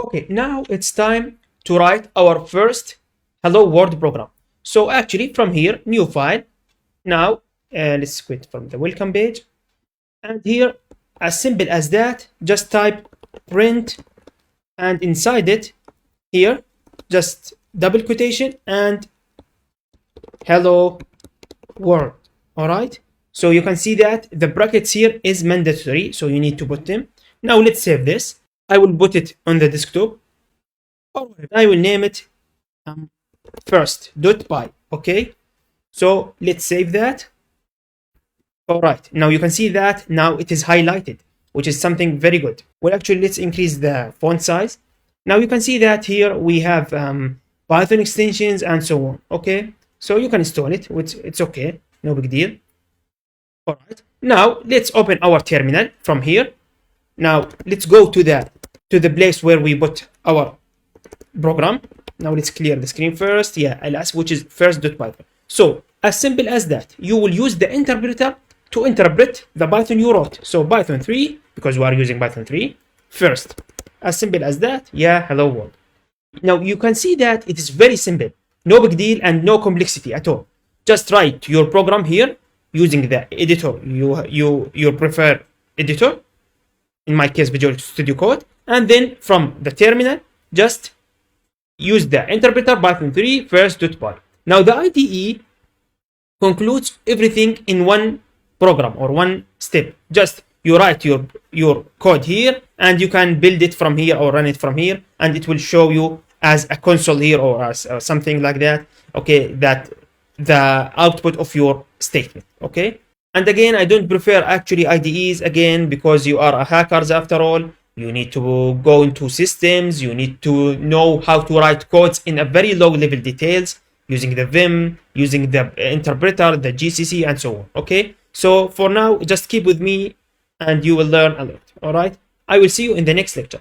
Okay, now it's time to write our first Hello World program. So actually from here, new file. Now let's quit from the welcome page. And here, as simple as that, just type print and inside it, here, just double quotation and hello world. All right. So you can see that the brackets here is mandatory. So you need to put them. Now let's save this. I will put it on the desktop. All right. I will name it first.py. Okay. So let's save that. All right. Now you can see that now it is highlighted, which is something very good. Well, actually, let's increase the font size. Now you can see that here we have Python extensions and so on. Okay. So you can install it, which it's okay. No big deal. All right. Now let's open our terminal from here. Now let's go to the place where we put our program. Now let's clear the screen first. Yeah, ls, which is first.python. So as simple as that, you will use the interpreter to interpret the Python you wrote. So Python 3, because we are using Python 3, first. As simple as that. Yeah, hello world. Now you can see that it is very simple. No big deal and no complexity at all. Just write your program here using the editor, your preferred editor. In my case, Visual Studio Code. And then from the terminal, just use the interpreter Python 3 first.py. Now the IDE concludes everything in one program or one step. Just you write your code here and you can build it from here or run it from here, and it will show you as a console here or as something like that. Okay, that the output of your statement. Okay. And again, I don't prefer actually IDEs again because you are a hackers after all. You need to go into systems. You need to know how to write codes in a very low level details using the Vim, using the interpreter, the GCC, and so on. Okay. So for now, just keep with me and you will learn a lot. All right. I will see you in the next lecture.